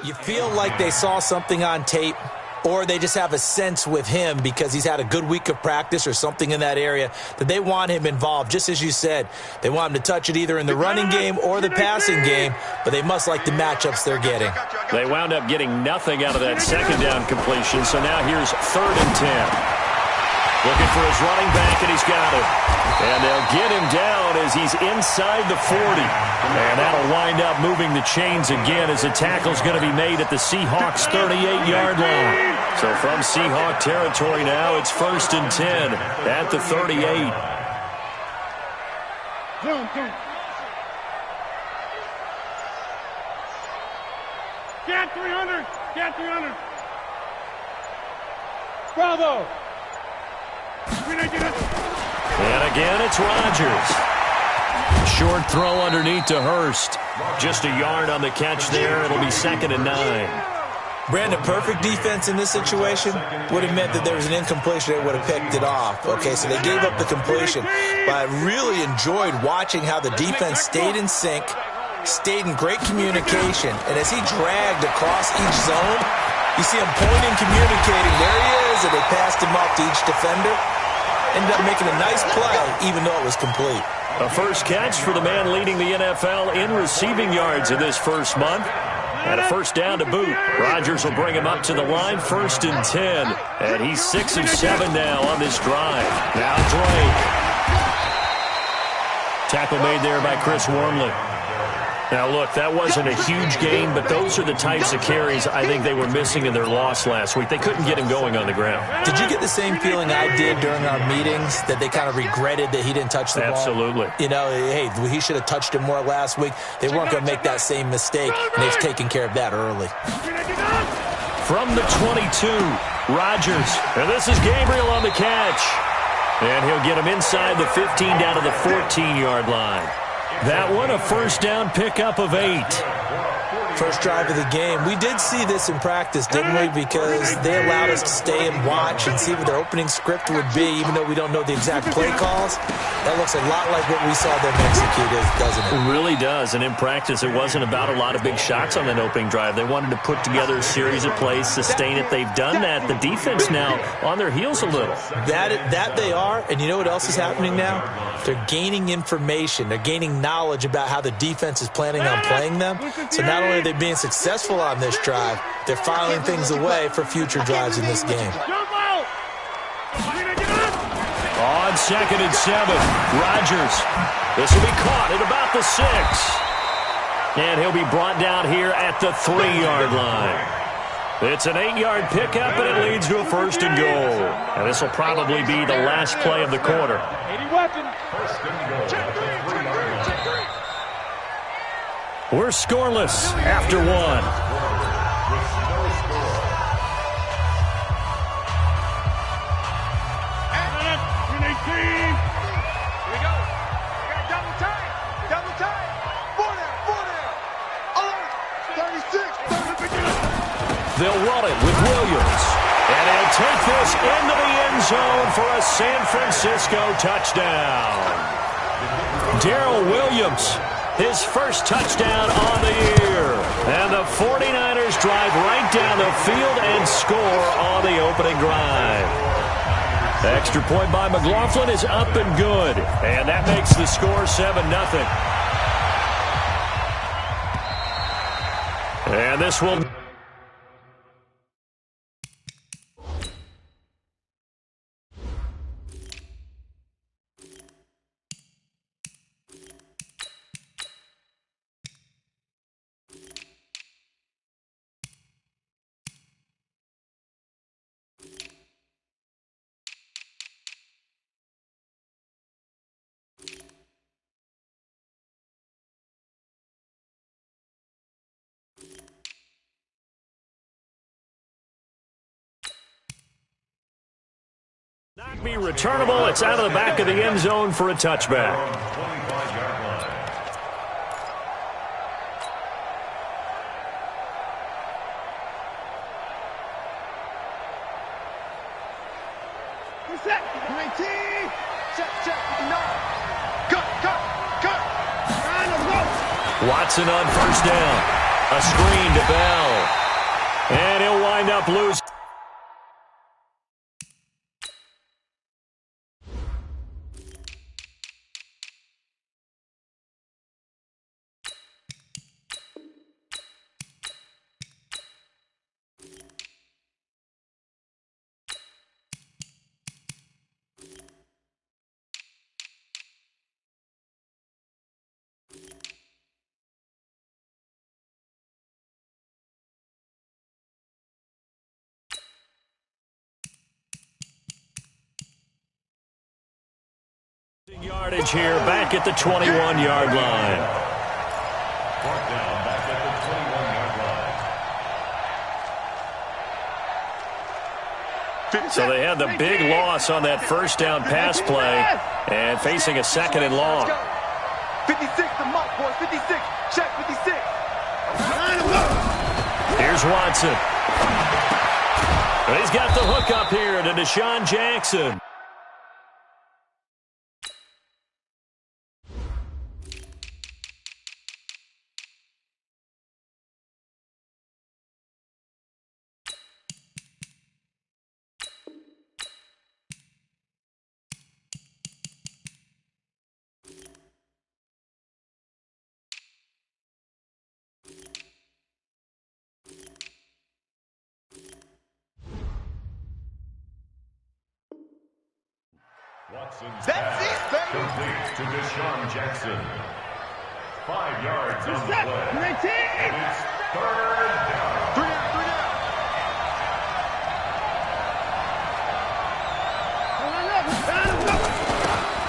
You feel like they saw something on tape, or they just have a sense with him because he's had a good week of practice or something in that area that they want him involved. Just as you said, they want him to touch it either in the running game or the passing game, but they must like the matchups they're getting. They wound up getting nothing out of that second down completion, so now here's 3rd and 10. Looking for his running back, and he's got it. And they'll get him down as he's inside the 40. And that'll wind up moving the chains again as the tackle's going to be made at the Seahawks' 38-yard line. So from Seahawk territory now, it's 1st and 10 at the 38. Get 300! Get 300! Bravo! And again, it's Rodgers. Short throw underneath to Hurst. Just a yard on the catch there. It'll be 2nd and 9. Brandon, perfect defense in this situation would have meant that there was an incompletion. They would have picked it off. Okay, so they gave up the completion. But I really enjoyed watching how the defense stayed in sync, stayed in great communication. And as he dragged across each zone, you see him pointing, communicating. There he is, and they passed him off to each defender. Ended up making a nice play, even though it was complete. A first catch for the man leading the NFL in receiving yards in this first month. And a first down to boot. Rodgers will bring him up to the line, 1st and 10. And he's 6 of 7 now on this drive. Now Drake. Tackle made there by Chris Wormley. Now, look, that wasn't a huge gain, but those are the types of carries I think they were missing in their loss last week. They couldn't get him going on the ground. Did you get the same feeling I did during our meetings, that they kind of regretted that he didn't touch the ball? Absolutely. You know, hey, he should have touched it more last week. They weren't going to make that same mistake, and they've taken care of that early. From the 22, Rodgers. And this is Gabriel on the catch. And he'll get him inside the 15 down to the 14-yard line. That one, a first down pickup of 8. First drive of the game. We did see this in practice, didn't we? Because they allowed us to stay and watch and see what their opening script would be, even though we don't know the exact play calls. That looks a lot like what we saw them execute, doesn't it? It really does. And in practice, it wasn't about a lot of big shots on that opening drive. They wanted to put together a series of plays, sustain it. They've done that. The defense now on their heels a little. That they are. And you know what else is happening now? They're gaining information. They're gaining knowledge about how the defense is planning on playing them. So not only are they being successful on this drive, they're filing things away for future drives in this game. On 2nd and 7, Rodgers. This will be caught at about the 6. And he'll be brought down here at the 3-yard line. It's an 8-yard pickup, and it leads to a 1st and goal. And this will probably be the last play of the quarter. We're scoreless after 1. They'll run it with Williams. And he'll take this into the end zone for a San Francisco touchdown. Darrell Williams, his first touchdown on the year. And the 49ers drive right down the field and score on the opening drive. Extra point by McLaughlin is up and good. And that makes the score 7-0. And this will... Not be returnable. It's out of the back of the end zone for a touchback. Set. 19. Check. No. Cut. Watson on first down. A screen to Bell. And he'll wind up losing. Yardage here, back at the 21-yard line. Fourth down, back at the 21-yard line. So they had the big loss on that first down pass play and facing a second and long. 56, the mark, boys. 56. Check 56. Here's Watson. He's got the hook up here to Deshaun Jackson. Watson's pass complete to Deshaun Jackson. 5 yards on the play. And it's third down. 3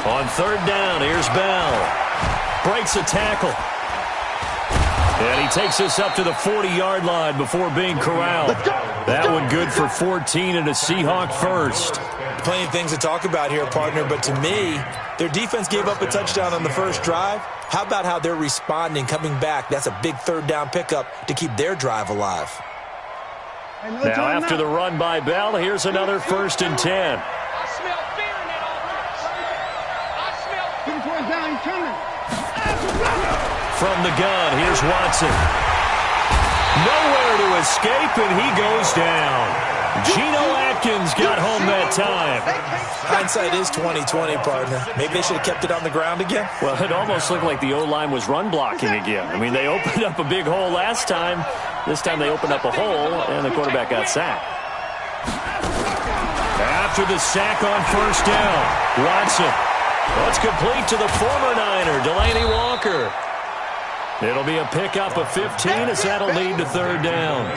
down. On third down, here's Bell. Breaks a tackle. And he takes us up to the 40-yard line before being corralled. That one good for 14 and a Seahawk first. Plenty of things to talk about here, partner, but to me, their defense gave up a touchdown on the first drive. How about how they're responding, coming back? That's a big third down pickup to keep their drive alive. Now, after the run by Bell, here's another 1st and 10. I smell fear in that offense. I smell. 2 points down, he's coming. From the gun, here's Watson. Nowhere to escape, and he goes down. Geno Atkins got home that time. Hindsight is 20/20, partner. Maybe they should have kept it on the ground again. Well, it almost looked like the O-line was run blocking again. I mean, they opened up a big hole last time. This time they opened up a hole, and the quarterback got sacked. After the sack on first down, Watson. Well, it's complete to the former Niner, Delaney Walker. It'll be a pickup of 15 as that'll lead to third down.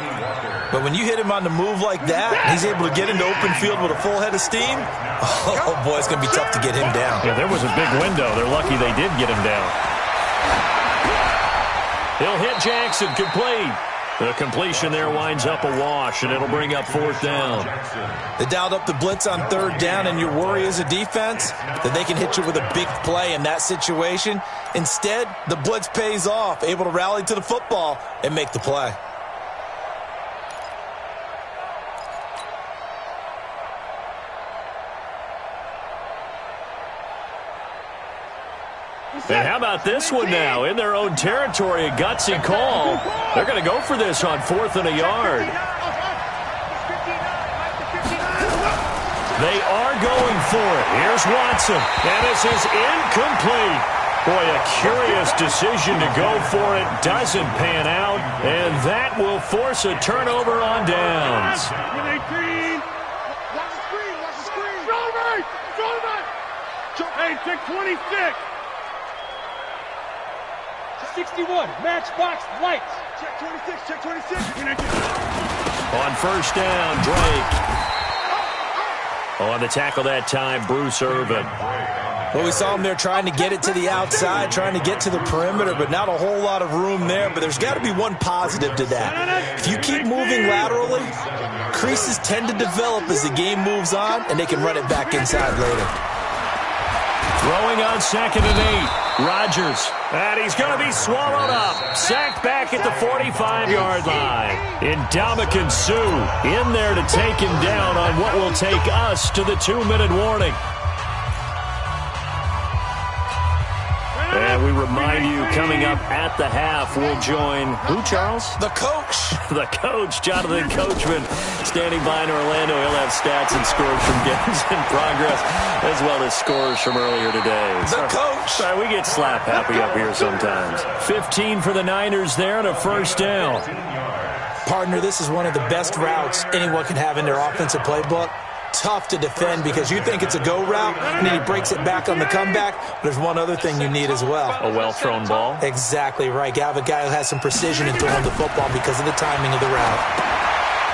But when you hit him on the move like that, he's able to get into open field with a full head of steam. Oh, boy, it's going to be tough to get him down. Yeah, there was a big window. They're lucky they did get him down. He'll hit Jackson, complete. The completion there winds up a wash, and it'll bring up fourth down. They dialed up the blitz on third down, and your worry as a defense that they can hit you with a big play in that situation. Instead, the blitz pays off, able to rally to the football and make the play. And how about this one now? In their own territory, a gutsy call. They're going to go for this on 4th and a yard. They are going for it. Here's Watson. And this is incomplete. Boy, a curious decision to go for it. Doesn't pan out. And that will force a turnover on downs. Watch the screen. Hey, check 26. 61, matchbox lights. Check 26. On first down, Drake. On the tackle that time, Bruce Irvin. Well, we saw him there trying to get it to the outside, trying to get to the perimeter, but not a whole lot of room there. But there's got to be one positive to that. If you keep moving laterally, creases tend to develop as the game moves on, and they can run it back inside later. Throwing on 2nd and 8. Rodgers. And he's going to be swallowed up. Sacked back at the 45-yard line. Ndamukong Suh in there to take him down on what will take us to the 2-minute warning. And we remind you, coming up at the half, we'll join who, Charles? The coach. The coach, Jonathan Coachman, standing by in Orlando. He'll have stats and scores from games in progress, as well as scores from earlier today. The coach. Sorry, we get slap happy up here sometimes. 15 for the Niners there and a first down. Partner, this is one of the best routes anyone can have in their offensive playbook. Tough to defend because you think it's a go route, and then he breaks it back on the comeback. There's one other thing you need as well. A well-thrown ball? Exactly right. You have a guy who has some precision in throwing the football because of the timing of the route.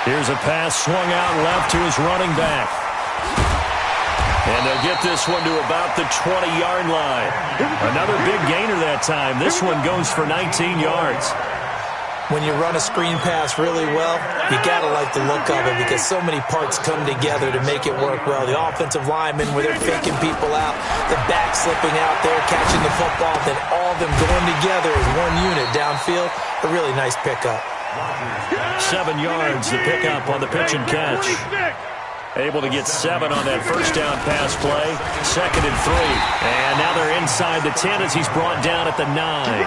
Here's a pass swung out left to his running back. And they'll get this one to about the 20-yard line. Another big gainer that time. This one goes for 19 yards. When you run a screen pass really well, you got to like the look of it because so many parts come together to make it work well. The offensive linemen, where they're faking people out, the back slipping out there, catching the football, then all of them going together as one unit downfield. A really nice pickup. 7 yards, the pickup on the pitch and catch. Able to get 7 on that first down pass play. 2nd and 3. And now they're inside the 10 as he's brought down at the 9.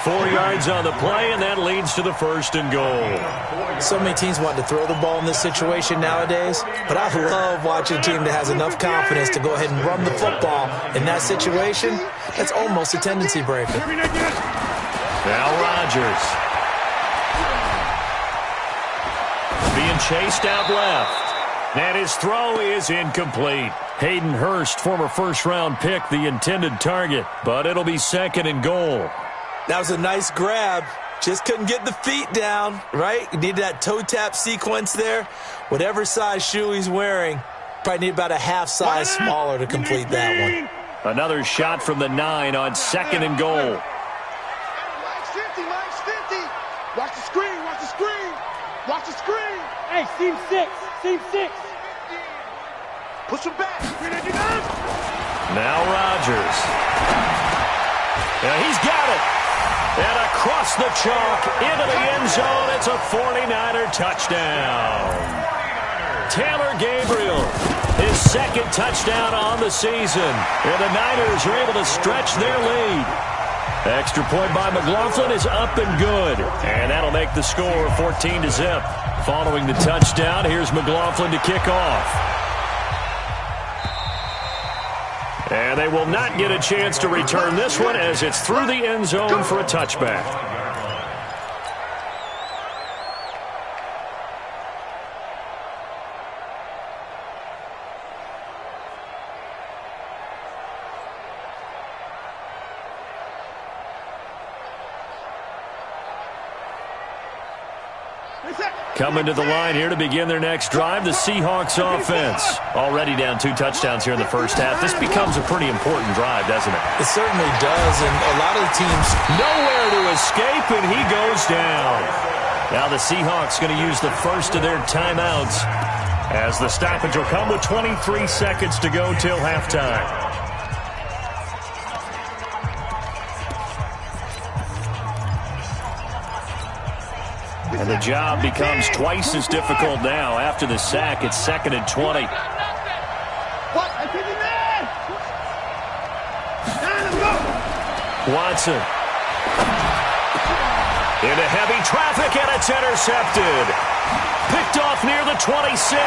4 yards on the play, and that leads to the 1st and goal. So many teams want to throw the ball in this situation nowadays, but I love watching a team that has enough confidence to go ahead and run the football in that situation. That's almost a tendency breaker. Now Rodgers. Being chased out left. And his throw is incomplete. Hayden Hurst, former first-round pick, the intended target, but it'll be 2nd and goal. That was a nice grab. Just couldn't get the feet down, right? You need that toe tap sequence there. Whatever size shoe he's wearing, probably need about a half size smaller to complete that one. Another shot from the 9 on 2nd and goal. Line's 50. Watch the screen, watch the screen. Watch the screen. Hey, seam 6. Push him back. Now Rodgers. Yeah, he's got it. And across the chalk, into the end zone, it's a 49er touchdown. Taylor Gabriel, his 2nd touchdown on the season. And the Niners are able to stretch their lead. Extra point by McLaughlin is up and good. And that'll make the score 14-0. Following the touchdown, here's McLaughlin to kick off. And they will not get a chance to return this one as it's through the end zone for a touchback. Coming to the line here to begin their next drive, the Seahawks offense. Already down 2 touchdowns here in the first half. This becomes a pretty important drive, doesn't it? It certainly does, and a lot of the teams... Nowhere to escape, and he goes down. Now the Seahawks going to use the first of their timeouts as the stoppage will come with 23 seconds to go till halftime. And the job becomes twice as difficult now. After the sack, it's 2nd and 20. Watson. Into heavy traffic, and it's intercepted. Picked off near the 26.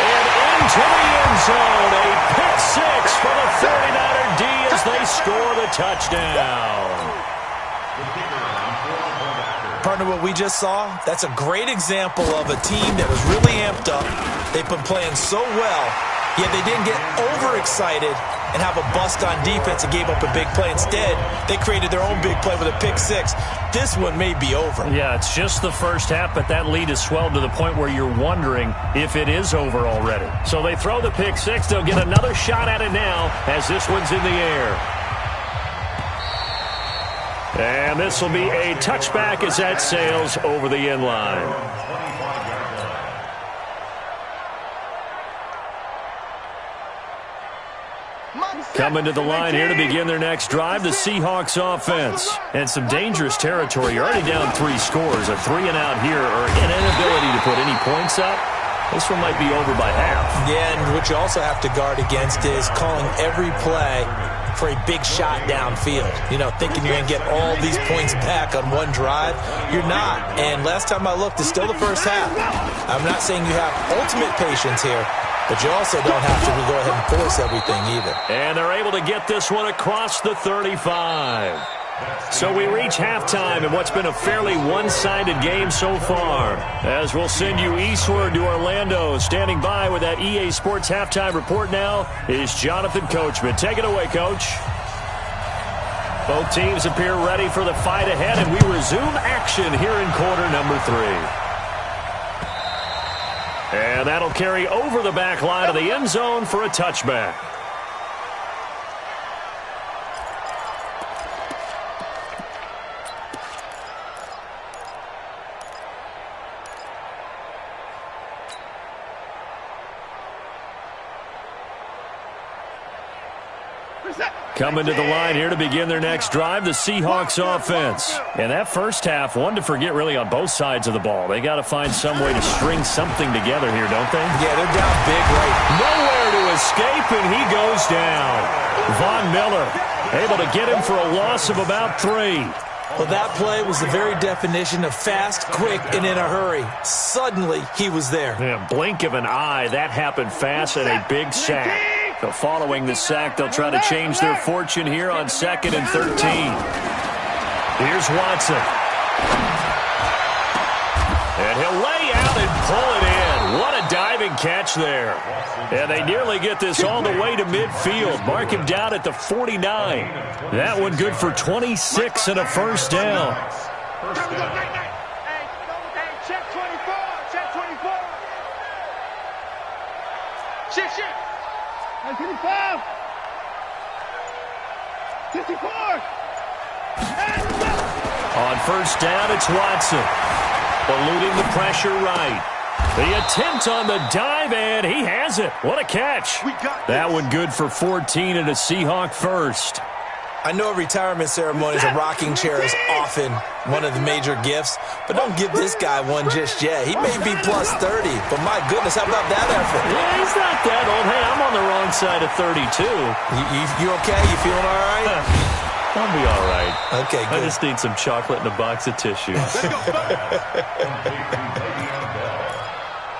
And into the end zone. A pick 6 for the 49er D as they score the touchdown. Partner, what we just saw, that's a great example of a team that was really amped up. They've been playing so well, yet they didn't get overexcited and have a bust on defense and gave up a big play. Instead, they created their own big play with a pick 6. This one may be over. Yeah, it's just the first half, but that lead has swelled to the point where you're wondering if it is over already. So they throw the pick 6. They'll get another shot at it now as this one's in the air. And this will be a touchback as that sails over the end line. Coming to the line here to begin their next drive, the Seahawks offense. And some dangerous territory. You're already down 3 scores. A 3-and-out here, or an inability to put any points up. This one might be over by half. Yeah, and what you also have to guard against is calling every play for a big shot downfield. You know, thinking you're going to get all these points back on one drive. You're not. And last time I looked, it's still the first half. I'm not saying you have ultimate patience here, but you also don't have to go ahead and force everything either. And they're able to get this one across the 35. So we reach halftime in what's been a fairly one-sided game so far. As we'll send you eastward to Orlando. Standing by with that EA Sports halftime report now is Jonathan Coachman. Take it away, Coach. Both teams appear ready for the fight ahead, and we resume action here in quarter number 3. And that'll carry over the back line of the end zone for a touchback. Coming to the line here to begin their next drive, the Seahawks offense. And that first half, one to forget really on both sides of the ball. They got to find some way to string something together here, don't they? Yeah, they're down big right. Nowhere to escape, and he goes down. Von Miller able to get him for a loss of about 3. Well, that play was the very definition of fast, quick, and in a hurry. Suddenly, he was there. Yeah, blink of an eye, that happened fast and a big sack. So following the sack, they'll try to change their fortune here on 2nd and 13. Here's Watson. And he'll lay out and pull it in. What a diving catch there. And they nearly get this all the way to midfield. Mark him down at the 49. That one good for 26 and a first down. Check 24. Check 24. Shit. 55. 54. On first down, it's Watson. Eluding the pressure right. The attempt on the dive, and he has it. What a catch. That one good for 14 and a Seahawk first. I know retirement ceremonies, a rocking chair is often one of the major gifts, but don't give this guy one just yet. He may be plus 30, but my goodness, how about that effort? Yeah, he's not that old. Hey, I'm on the wrong side of 32. You okay? You feeling all right? I'll be all right. Okay, good. I just need some chocolate and a box of tissues.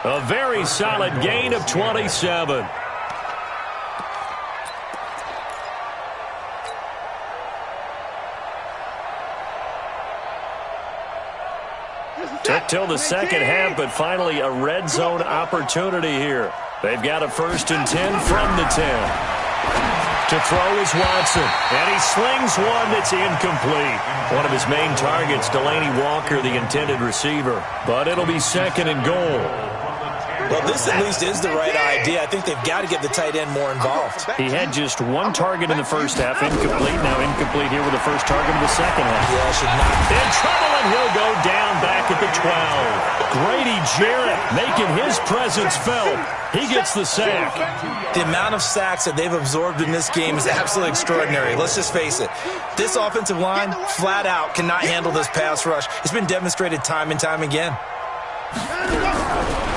A very solid gain of 27. Took till the second half, but finally a red zone opportunity here. They've got a 1st and 10 from the 10. To throw is Watson, and he slings one that's incomplete. One of his main targets, Delaney Walker, the intended receiver. But it'll be 2nd and goal. Well, this at least is the right idea. I think they've got to get the tight end more involved. He had just one target in the first half, incomplete. Now incomplete here with the first target of the second half. Yeah, should not. In trouble, and he'll go down back at the 12. Grady Jarrett making his presence felt. He gets the sack. The amount of sacks that they've absorbed in this game is absolutely extraordinary. Let's just face it. This offensive line, flat out, cannot handle this pass rush. It's been demonstrated time and time again.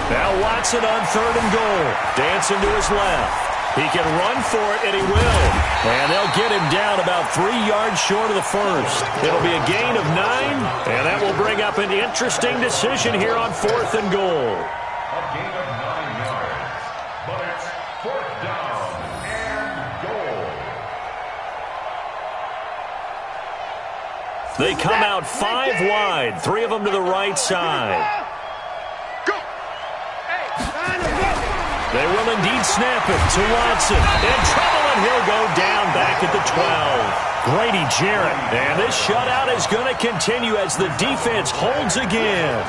Now Watson on 3rd and goal. Dancing to his left. He can run for it, and he will. And they'll get him down about 3 yards short of the first. It'll be a gain of 9, and that will bring up an interesting decision here on 4th and goal. A gain of 9 yards, but it's 4th down and goal. They come out 5 wide, 3 of them to the right side. They will indeed snap it to Watson. In trouble, and he'll go down back at the 12. Grady Jarrett. And this shutout is going to continue as the defense holds again.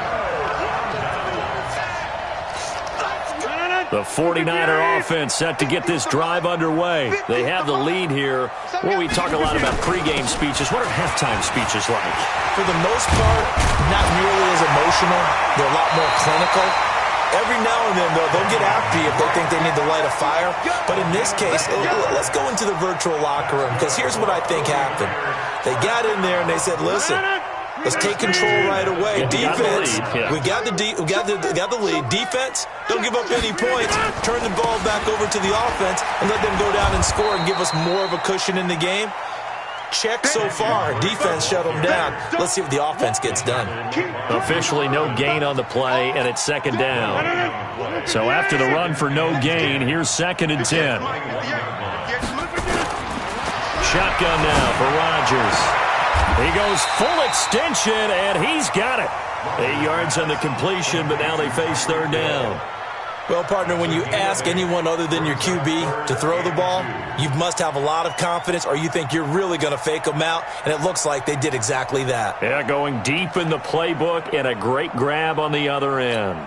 The 49er offense set to get this drive underway. They have the lead here. Well, we talk a lot about pregame speeches. What are halftime speeches like? For the most part, not nearly as emotional. They're a lot more clinical. Every now and then, they'll get after you if they think they need to light a fire. But in this case, let's go into the virtual locker room, because here's what I think happened. They got in there and they said, listen, Let's take control right away. Defense, we got the lead. Defense, don't give up any points. Turn the ball back over to the offense and let them go down and score and give us more of a cushion in the game. Check so far. Defense shut them down. Let's see what the offense gets done. Officially no gain on the play, and it's second down. So after the run for no gain, here's 2nd and 10. Shotgun now for Rodgers. He goes full extension, and he's got it. 8 yards on the completion, but now they face 3rd down. Well, partner, when you ask anyone other than your QB to throw the ball, you must have a lot of confidence, or you think you're really going to fake them out, and it looks like they did exactly that. Yeah, going deep in the playbook, and a great grab on the other end.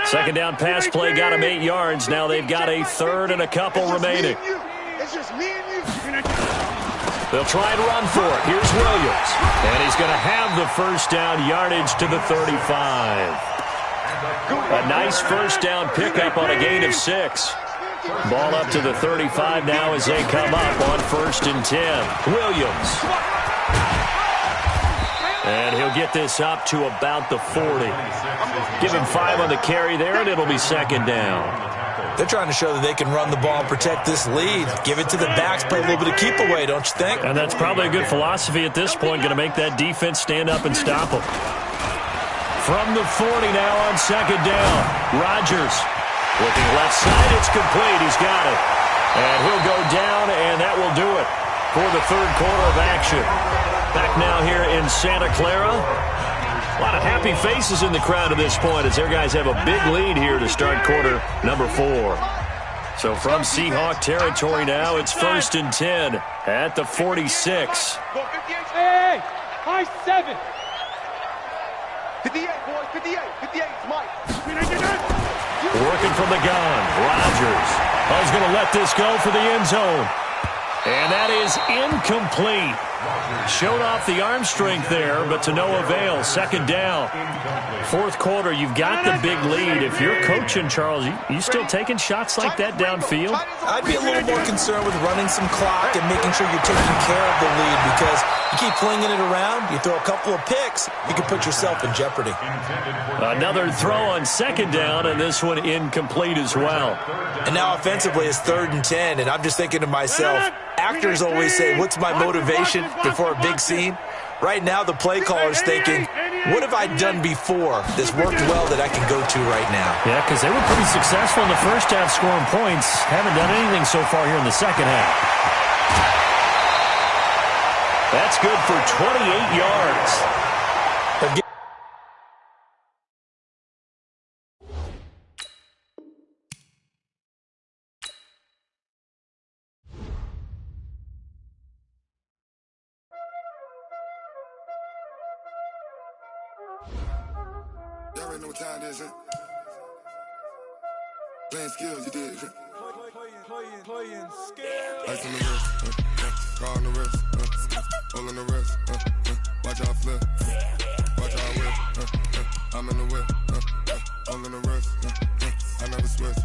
2nd down pass play got him 8 yards. Now they've got a 3rd and a couple remaining. It's just me and you. They'll try and run for it. Here's Williams. And he's going to have the 1st down yardage to the 35. A nice 1st down pickup on a gain of 6. Ball up to the 35 now as they come up on 1st and 10. Williams. And he'll get this up to about the 40. Give him 5 on the carry there, and it'll be 2nd down. They're trying to show that they can run the ball and protect this lead. Give it to the backs, play a little bit of keep away, don't you think? And that's probably a good philosophy at this point, going to make that defense stand up and stop them. From the 40 now on 2nd down. Rodgers looking left side. It's complete. He's got it. And he'll go down, and that will do it for the 3rd quarter of action. Back now here in Santa Clara. A lot of happy faces in the crowd at this point as their guys have a big lead here to start quarter number 4. So from Seahawk territory now, it's 1st and 10 at the 46. Hey, high 7. 58, boys, 58, 58, Mike. Working from the gun, Rodgers. He's going to let this go for the end zone. And that is incomplete. Showed off the arm strength there, but to no avail. 2nd down. 4th quarter, you've got the big lead. If you're coaching, Charles, you still taking shots like that downfield? I'd be a little more concerned with running some clock and making sure you're taking care of the lead, because you keep flinging it around, you throw a couple of picks, you can put yourself in jeopardy. Another throw on 2nd down, and this one incomplete as well. And now offensively it's 3rd and 10, and I'm just thinking to myself, actors always say, what's my motivation before a big scene? Right now the play caller's thinking, what have I done before that's worked well that I can go to right now? Yeah, because they were pretty successful in the first half scoring points. Haven't done anything so far here in the second half. That's good for 28 yards. Y'all already know what time it is, huh? Playing skills, you did, huh? Playing skills. Ice on the wrist, car on the wrist, hole on the wrist, watch out flip, watch out whip, I'm in the whip, hole in the wrist, I never switch.